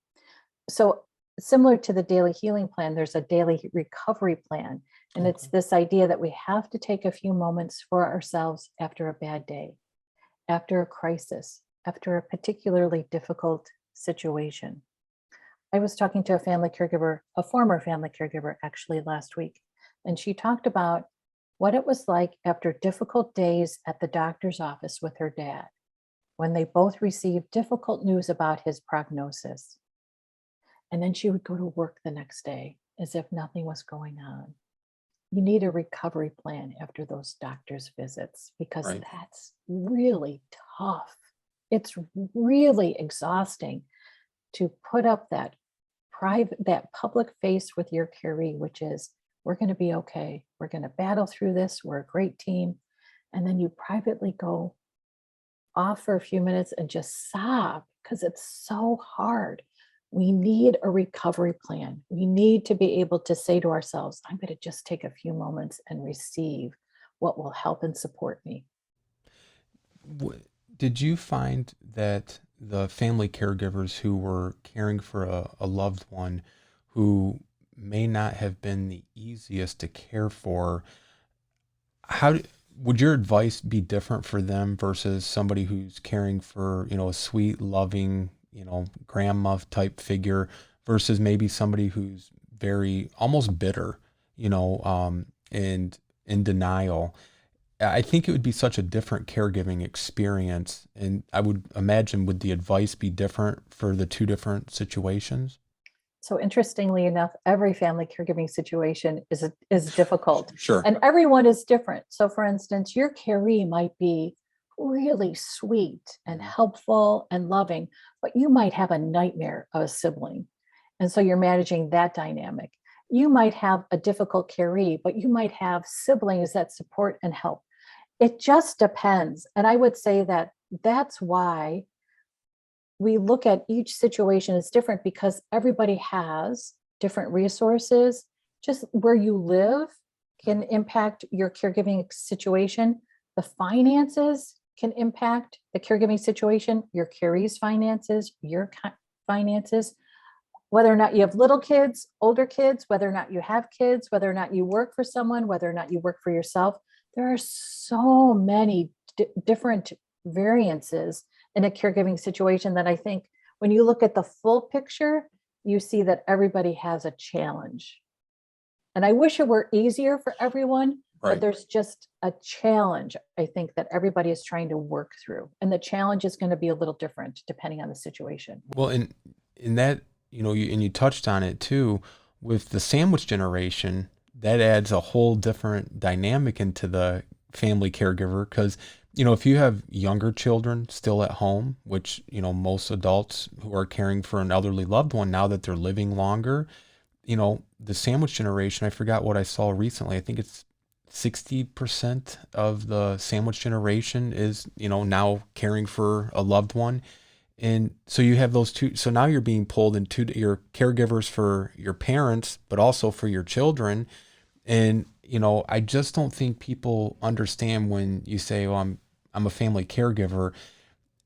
So similar to the daily healing plan, there's a daily recovery plan. And it's this idea that we have to take a few moments for ourselves after a bad day, after a crisis, after a particularly difficult situation. I was talking to a family caregiver, a former family caregiver actually last week, and she talked about what it was like after difficult days at the doctor's office with her dad, when they both received difficult news about his prognosis. And then she would go to work the next day as if nothing was going on. You need a recovery plan after those doctor's visits because Right. that's really tough. It's really exhausting to put up that public face with your caree, which is, we're going to be okay. We're going to battle through this. We're a great team. And then you privately go off for a few minutes and just sob because it's so hard. We need a recovery plan. We need to be able to say to ourselves, I'm going to just take a few moments and receive what will help and support me. Did you find that the family caregivers who were caring for a loved one who may not have been the easiest to care for, would your advice be different for them versus somebody who's caring for, a sweet, loving, grandma type figure versus maybe somebody who's very almost bitter, and in denial? I think it would be such a different caregiving experience. And I would imagine, would the advice be different for the two different situations? So interestingly enough, every family caregiving situation is difficult. Sure. And everyone is different. So for instance, your caree might be really sweet and helpful and loving, but you might have a nightmare of a sibling. And so you're managing that dynamic. You might have a difficult caree, but you might have siblings that support and help. It just depends. And I would say that that's why we look at each situation as different, because everybody has different resources. Just where you live can impact your caregiving situation. The finances can impact the caregiving situation, your caree's finances, your finances, whether or not you have little kids, older kids, whether or not you have kids, whether or not you work for someone, whether or not you work for yourself. There are so many different variances in a caregiving situation that I think when you look at the full picture, you see that everybody has a challenge. And I wish it were easier for everyone, Right. but there's just a challenge, I think, that everybody is trying to work through. And the challenge is going to be a little different depending on the situation. Well, in that, you touched on it too, with the sandwich generation, that adds a whole different dynamic into the family caregiver. Because, if you have younger children still at home, which, most adults who are caring for an elderly loved one, now that they're living longer, the sandwich generation, I forgot what I saw recently. I think it's 60% of the sandwich generation is, now caring for a loved one. And so you have those two. So now you're being pulled into your caregivers for your parents, but also for your children. And, I just don't think people understand when you say, oh, I'm a family caregiver.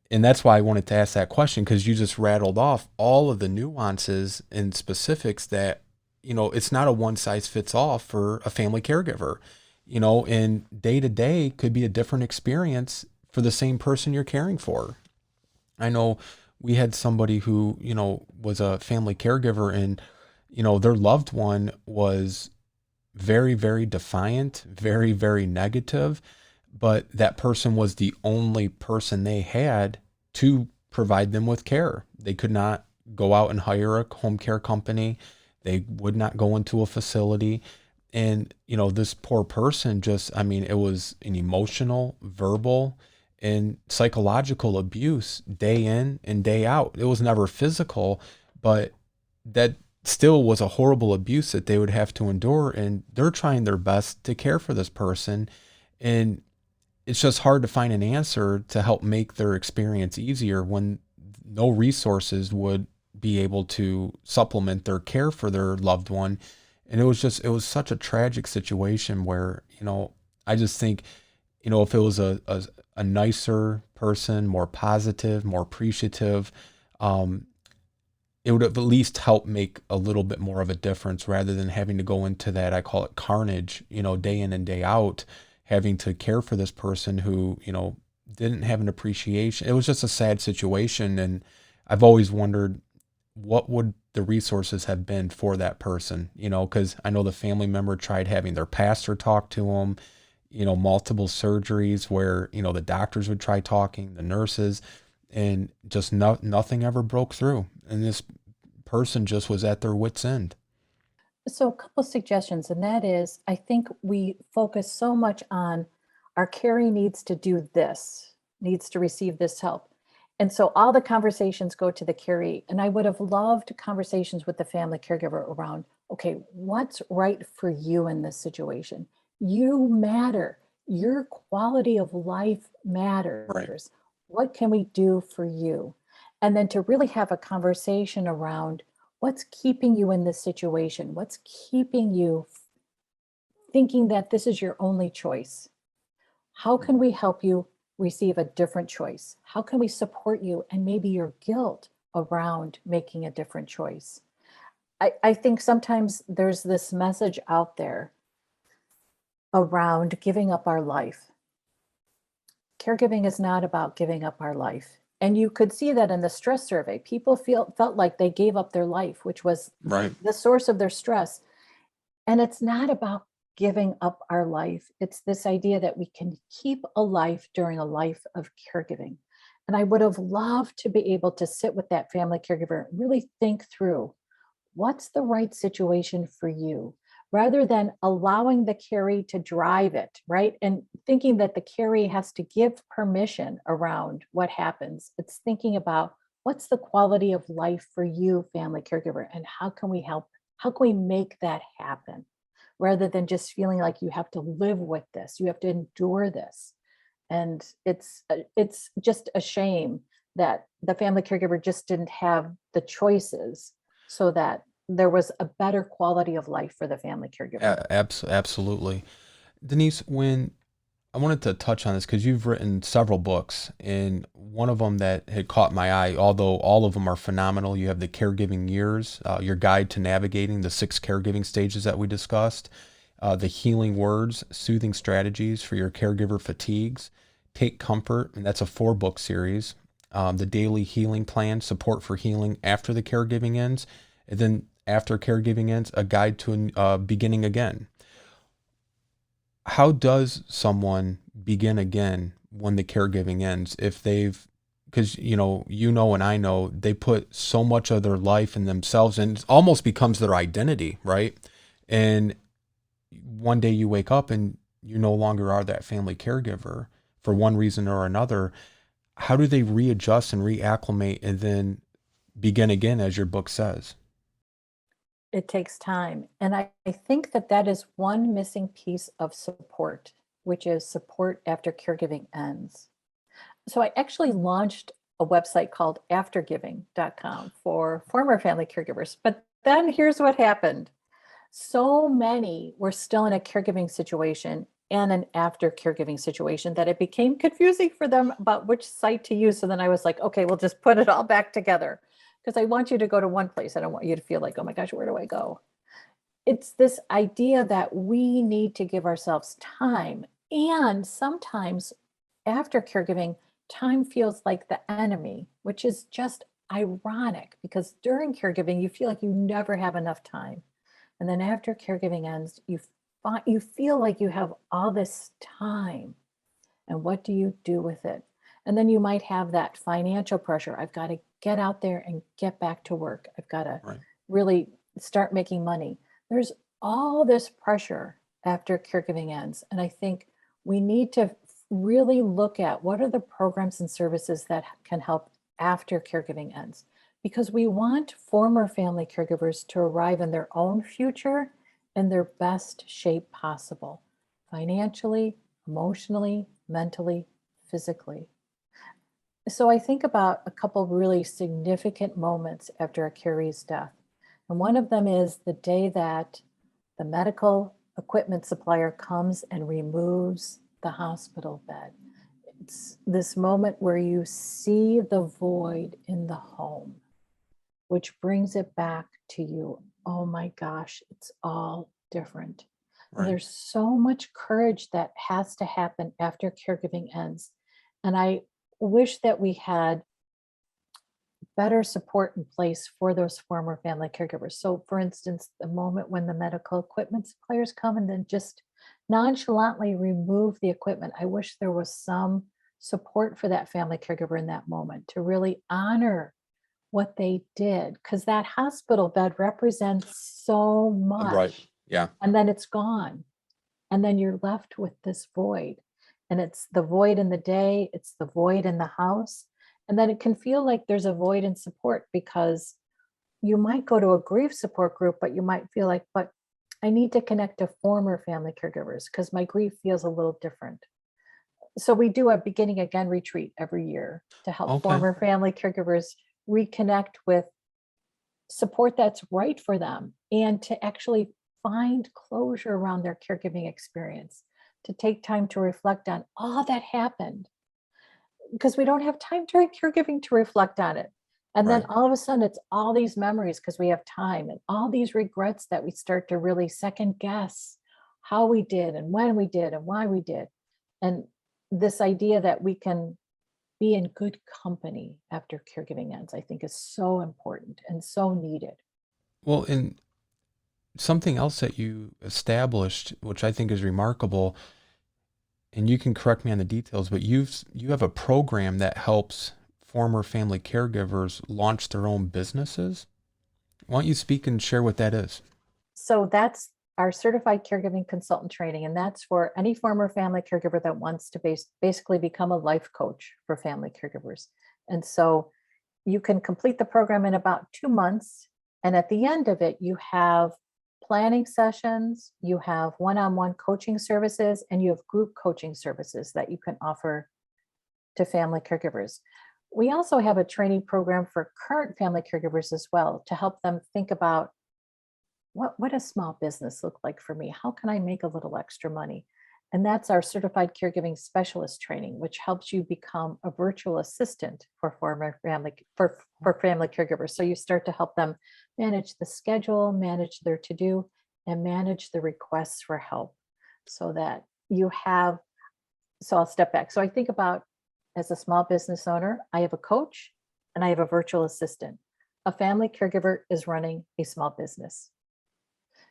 And that's why I wanted to ask that question, because you just rattled off all of the nuances and specifics that, it's not a one size fits all for a family caregiver, and day to day could be a different experience for the same person you're caring for. I know we had somebody who, was a family caregiver, and, their loved one was very, very defiant, very, very negative, but that person was the only person they had to provide them with care. They could not go out and hire a home care company. They would not go into a facility. And, this poor person just, I mean, it was an emotional, verbal, and psychological abuse day in and day out. It was never physical, but that still was a horrible abuse that they would have to endure. And they're trying their best to care for this person. And it's just hard to find an answer to help make their experience easier when no resources would be able to supplement their care for their loved one. And it was such a tragic situation where, I just think, if it was a nicer person, more positive, more appreciative, um, it would have at least helped make a little bit more of a difference rather than having to go into that, I call it carnage, day in and day out, having to care for this person who, didn't have an appreciation. It was just a sad situation. And I've always wondered, what would the resources have been for that person? Because I know the family member tried having their pastor talk to them, multiple surgeries where, the doctors would try talking, the nurses, and just nothing ever broke through. And this person just was at their wit's end. So, a couple suggestions, and that is I think we focus so much on our carry needs to do this, needs to receive this help. And so all the conversations go to the carry. And I would have loved conversations with the family caregiver around, okay, what's right for you in this situation? You matter. Your quality of life Right. matters. What can we do for you? And then to really have a conversation around what's keeping you in this situation? What's keeping you thinking that this is your only choice? How can we help you receive a different choice? How can we support you and maybe your guilt around making a different choice? I think sometimes there's this message out there around giving up our life. Caregiving is not about giving up our life. And you could see that in the stress survey. People felt like they gave up their life, which was Right. the source of their stress. And it's not about giving up our life. It's this idea that we can keep a life during a life of caregiving. And I would have loved to be able to sit with that family caregiver and really think through what's the right situation for you rather than allowing the carry to drive it, right? And thinking that the carry has to give permission around what happens. It's thinking about what's the quality of life for you, family caregiver, and how can we help? How can we make that happen? Rather than just feeling like you have to live with this, you have to endure this. And it's just a shame that the family caregiver just didn't have the choices so that there was a better quality of life for the family caregiver. Absolutely. Denise, when I wanted to touch on this because you've written several books, and one of them that had caught my eye, although all of them are phenomenal, you have the Caregiving Years, your guide to navigating the 6 caregiving stages that we discussed, the Healing Words, Soothing Strategies for Your Caregiver Fatigues, Take Comfort, and that's a 4 book series, the Daily Healing Plan, Support for Healing After the Caregiving Ends, and then after caregiving ends, a guide to beginning again. How does someone begin again when the caregiving ends if they've, because and I know they put so much of their life in themselves and it almost becomes their identity, right? And one day you wake up and you no longer are that family caregiver for one reason or another. How do they readjust and reacclimate and then begin again, as your book says? It takes time. And I think that that is one missing piece of support, which is support after caregiving ends. So I actually launched a website called aftergiving.com for former family caregivers. But then here's what happened. So many were still in a caregiving situation and an after caregiving situation that it became confusing for them about which site to use. So then I was like, okay, we'll just put it all back together because I want you to go to one place. I don't want you to feel like, oh my gosh, where do I go? It's this idea that we need to give ourselves time. And sometimes after caregiving, time feels like the enemy, which is just ironic because during caregiving, you feel like you never have enough time. And then after caregiving ends, you feel like you have all this time. And what do you do with it? And then you might have that financial pressure. I've got to get out there and get back to work. I've got to Right. really start making money. There's all this pressure after caregiving ends. And I think we need to really look at what are the programs and services that can help after caregiving ends. Because we want former family caregivers to arrive in their own future in their best shape possible, financially, emotionally, mentally, physically. So I think about a couple really significant moments after a caree's death. And one of them is the day that the medical equipment supplier comes and removes the hospital bed. It's this moment where you see the void in the home, which brings it back to you. Oh my gosh, it's all different. And Right. there's so much courage that has to happen after caregiving ends. And I wish that we had better support in place for those former family caregivers. So, for instance, the moment when the medical equipment suppliers come and then just nonchalantly remove the equipment, I wish there was some support for that family caregiver in that moment to really honor what they did, because that hospital bed represents so Right. much. Yeah. And then it's gone. And then you're left with this void. And it's the void in the day, it's the void in the house. And then it can feel like there's a void in support because you might go to a grief support group, but you might feel like, but I need to connect to former family caregivers because my grief feels a little different. So we do a beginning again retreat every year to help Okay. former family caregivers reconnect with support that's right for them and to actually find closure around their caregiving experience, to take time to reflect on all that happened because we don't have time during caregiving to reflect on it. And then Right. all of a sudden, it's all these memories because we have time and all these regrets that we start to really second guess how we did and when we did and why we did. And this idea that we can be in good company after caregiving ends, I think is so important and so needed. Well, and something else that you established, which I think is remarkable, and you can correct me on the details, but you have a program that helps former family caregivers launch their own businesses. Why don't you speak and share what that is? So that's our certified caregiving consultant training. And that's for any former family caregiver that wants to basically become a life coach for family caregivers. And so you can complete the program in about 2 months. And at the end of it, you have planning sessions, you have one-on-one coaching services, and you have group coaching services that you can offer to family caregivers. We also have a training program for current family caregivers as well to help them think about what does small business look like for me? How can I make a little extra money? And that's our certified caregiving specialist training, which helps you become a virtual assistant for former family for family caregivers. So you start to help them manage the schedule, manage their to-do, and manage the requests for help so that you have, so I'll step back. So I think about as a small business owner, I have a coach and I have a virtual assistant. A family caregiver is running a small business.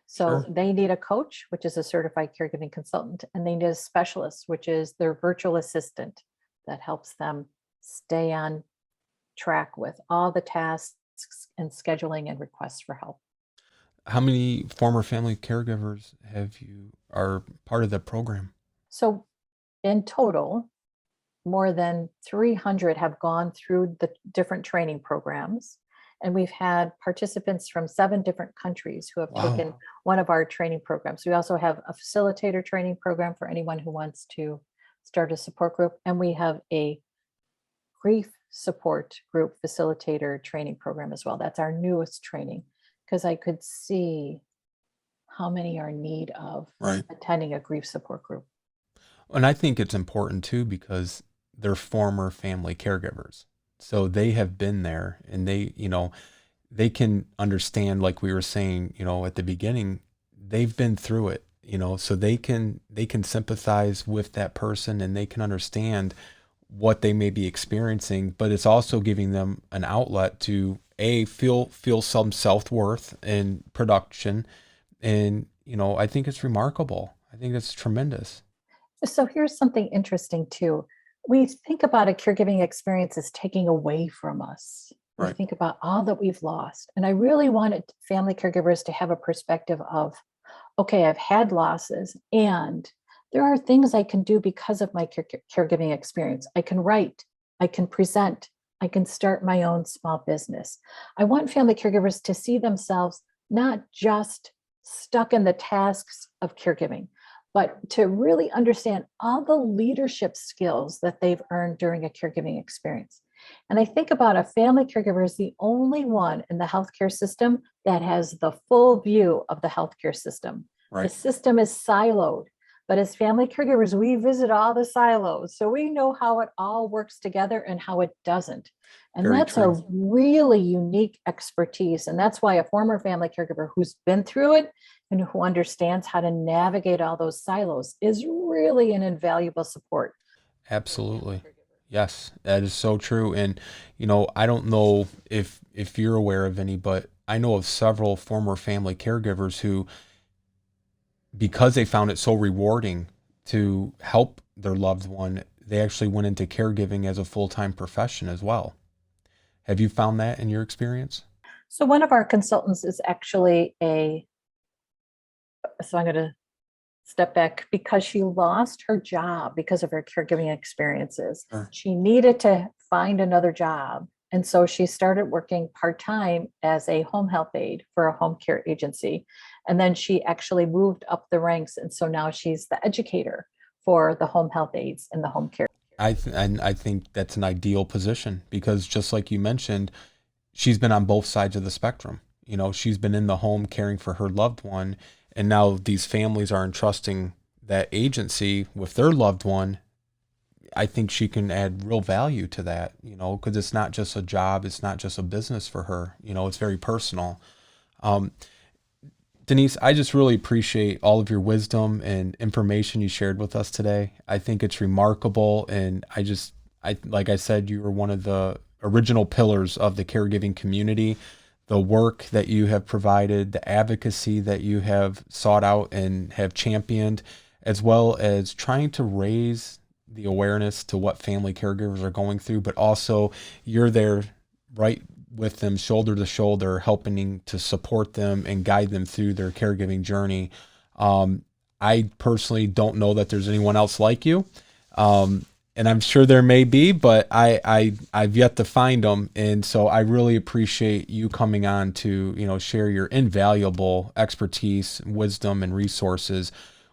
So Sure. they need a coach, which is a certified caregiving consultant, and they need a specialist, which is their virtual assistant that helps them stay on track with all the tasks and scheduling and requests for help. How many former family caregivers are part of the program? So in total, more than 300 have gone through the different training programs. And we've had participants from 7 different countries who have taken Wow. one of our training programs. We also have a facilitator training program for anyone who wants to start a support group. And we have a grief support group facilitator training program as well. That's our newest training because I could see how many are in need of Right. attending a grief support group. And I think it's important too because they're former family caregivers. So they have been there and they can understand, like we were saying, at the beginning, they've been through it, so they can sympathize with that person and they can understand what they may be experiencing, but it's also giving them an outlet to feel some self-worth and production. And, I think it's remarkable. I think it's tremendous. So here's something interesting too. We think about a caregiving experience as taking away from us. We Right. think about all that we've lost. And I really wanted family caregivers to have a perspective of okay, I've had losses, and there are things I can do because of my caregiving experience. I can write, I can present, I can start my own small business. I want family caregivers to see themselves not just stuck in the tasks of caregiving, but to really understand all the leadership skills that they've earned during a caregiving experience. And I think about a family caregiver is the only one in the healthcare system that has the full view of the healthcare system. The Right. system is siloed, but as family caregivers, we visit all the silos. So we know how it all works together and how it doesn't. And Very that's a true. really unique expertise. And that's why a former family caregiver who's been through it and who understands how to navigate all those silos is really an invaluable support. Absolutely. Yes, that is so true. And I don't know if you're aware of any, but I know of several former family caregivers who, because they found it so rewarding to help their loved one, they actually went into caregiving as a full-time profession as well. Have you found that in your experience? So one of our consultants is actually so I'm going to step back because she lost her job because of her caregiving experiences. Sure. She needed to find another job. And so she started working part-time as a home health aide for a home care agency. And then she actually moved up the ranks. And so now she's the educator for the home health aides in the home care. And I think that's an ideal position because just like you mentioned, she's been on both sides of the spectrum. She's been in the home caring for her loved one, and now these families are entrusting that agency with their loved one. I think she can add real value to that, because it's not just a job, it's not just a business for her. It's very personal. Um, Denise, I just really appreciate all of your wisdom and information you shared with us today. I think it's remarkable, and like I said, you were one of the original pillars of the caregiving community. The work that you have provided, the advocacy that you have sought out and have championed, as well as trying to raise the awareness to what family caregivers are going through, but also you're there right with them, shoulder to shoulder, helping to support them and guide them through their caregiving journey. I personally don't know that there's anyone else like you. And I'm sure there may be, but I've yet to find them. And so I really appreciate you coming on to, share your invaluable expertise, wisdom, and resources.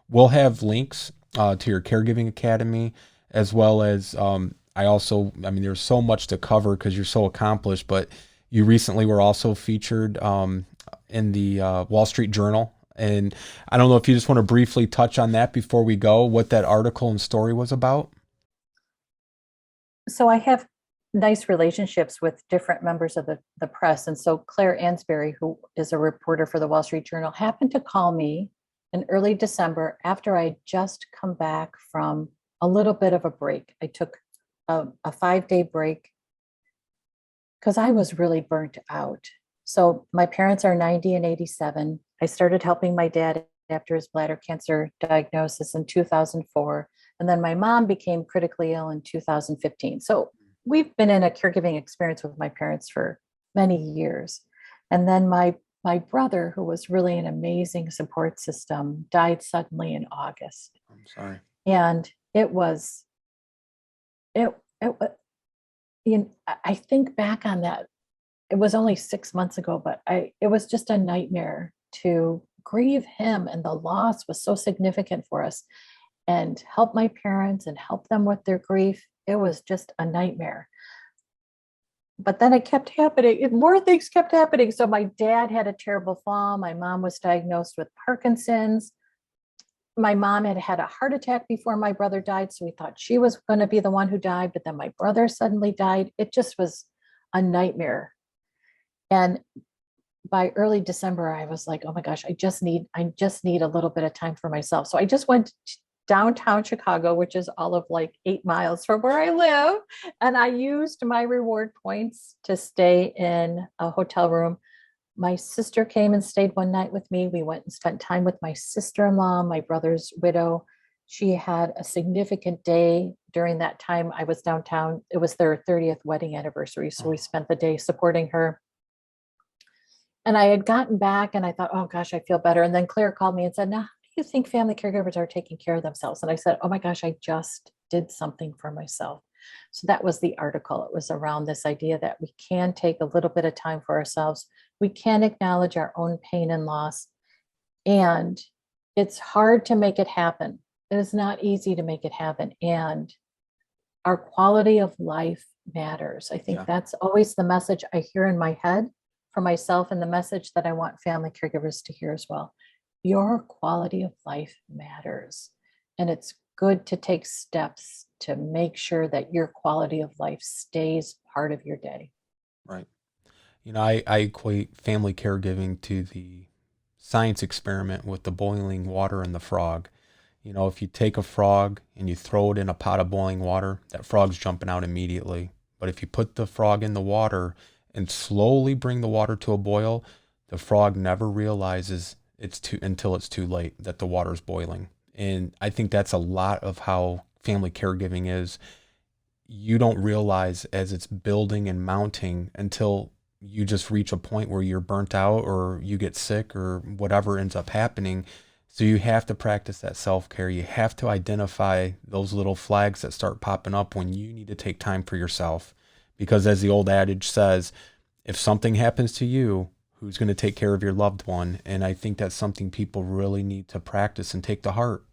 We'll have links to your Caregiving Academy, as well as there's so much to cover because you're so accomplished, but you recently were also featured in the Wall Street Journal. And I don't know if you just want to briefly touch on that before we go, what that article and story was about. So I have nice relationships with different members of the press. And so Claire Ansberry, who is a reporter for the Wall Street Journal, happened to call me in early December after I just come back from a little bit of a break. I took a 5-day break because I was really burnt out. So my parents are 90 and 87. I started helping my dad after his bladder cancer diagnosis in 2004. And then my mom became critically ill in 2015. So we've been in a caregiving experience with my parents for many years. And then my brother, who was really an amazing support system, died suddenly in August. I'm sorry. And it was, I think back on that. It was only 6 months ago, but it was just a nightmare to grieve him. And the loss was so significant for us, and help my parents and help them with their grief. It was just a nightmare. But then it kept happening, and more things kept happening. So my dad had a terrible fall. My mom was diagnosed with Parkinson's. My mom had had a heart attack before my brother died. So we thought she was going to be the one who died, but then my brother suddenly died. It just was a nightmare. And by early December, I was like, oh my gosh, I just need a little bit of time for myself. So I just went downtown Chicago, which is all of like 8 miles from where I live. And I used my reward points to stay in a hotel room. My sister came and stayed one night with me. We went and spent time with my sister-in-law, my brother's widow. She had a significant day during that time I was downtown. It was their 30th wedding anniversary. So we spent the day supporting her. And I had gotten back and I thought, oh gosh, I feel better. And then Claire called me and said, now, how do you think family caregivers are taking care of themselves? And I said, oh my gosh, I just did something for myself. So that was the article. It was around this idea that we can take a little bit of time for ourselves. We can acknowledge our own pain and loss. And it's hard to make it happen. It is not easy to make it happen. And our quality of life matters. I think that's always the message I hear in my head for myself, and the message that I want family caregivers to hear as well. Your quality of life matters. And it's good to take steps to make sure that your quality of life stays part of your day. Right. I equate family caregiving to the science experiment with the boiling water and the frog. If you take a frog and you throw it in a pot of boiling water, that frog's jumping out immediately. But if you put the frog in the water and slowly bring the water to a boil, the frog never realizes until it's too late that the water's boiling. And I think that's a lot of how family caregiving is. You don't realize as it's building and mounting until you just reach a point where you're burnt out or you get sick or whatever ends up happening. So you have to practice that self-care. You have to identify those little flags that start popping up when you need to take time for yourself. Because as the old adage says, if something happens to you, who's going to take care of your loved one? And I think that's something people really need to practice and take to heart.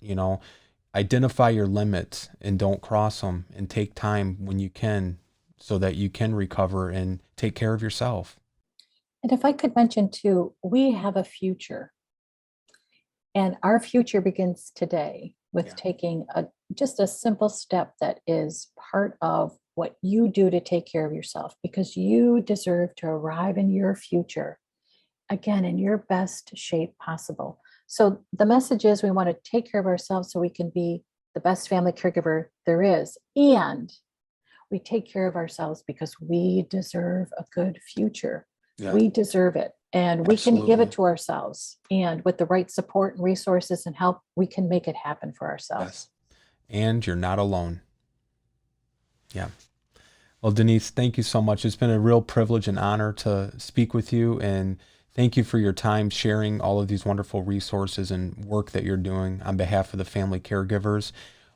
Identify your limits and don't cross them, and take time when you can so that you can recover and take care of yourself. And if I could mention too, we have a future. And our future begins today with taking just a simple step that is part of what you do to take care of yourself, because you deserve to arrive in your future, again, in your best shape possible. So the message is we want to take care of ourselves so we can be the best family caregiver there is. And we take care of ourselves because we deserve a good future. Yeah. We deserve it. And we can give it to ourselves. And with the right support and resources and help, we can make it happen for ourselves. Yes. And you're not alone. Yeah. Well, Denise, thank you so much. It's been a real privilege and honor to speak with you. And thank you for your time sharing all of these wonderful resources and work that you're doing on behalf of the family caregivers.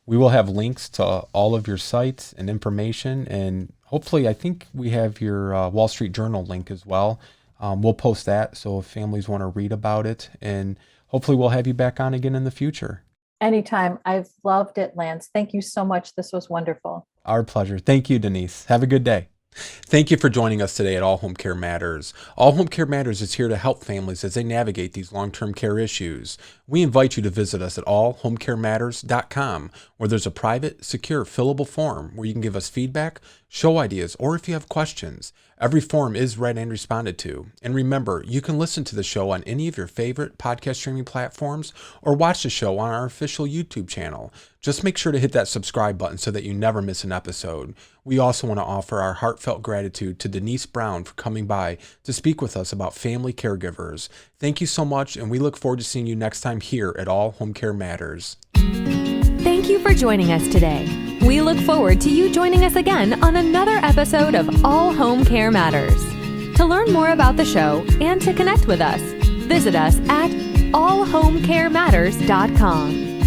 We will have links to all of your sites and information. And hopefully, I think we have your Wall Street Journal link as well. We'll post that so if families want to read about it, and hopefully we'll have you back on again in the future. Anytime. I've loved it, Lance. Thank you so much. This was wonderful. Our pleasure. Thank you, Denise. Have a good day. Thank you for joining us today at All Home Care Matters. All Home Care Matters is here to help families as they navigate these long-term care issues. We invite you to visit us at allhomecarematters.com, where there's a private, secure, fillable form where you can give us feedback, show ideas, or if you have questions. Every form is read and responded to. And remember, you can listen to the show on any of your favorite podcast streaming platforms or watch the show on our official YouTube channel. Just make sure to hit that subscribe button so that you never miss an episode. We also want to offer our heartfelt gratitude to Denise Brown for coming by to speak with us about family caregivers. Thank you so much, and we look forward to seeing you next time here at All Home Care Matters. Thank you for joining us today. We look forward to you joining us again on another episode of All Home Care Matters. To learn more about the show and to connect with us, visit us at allhomecarematters.com.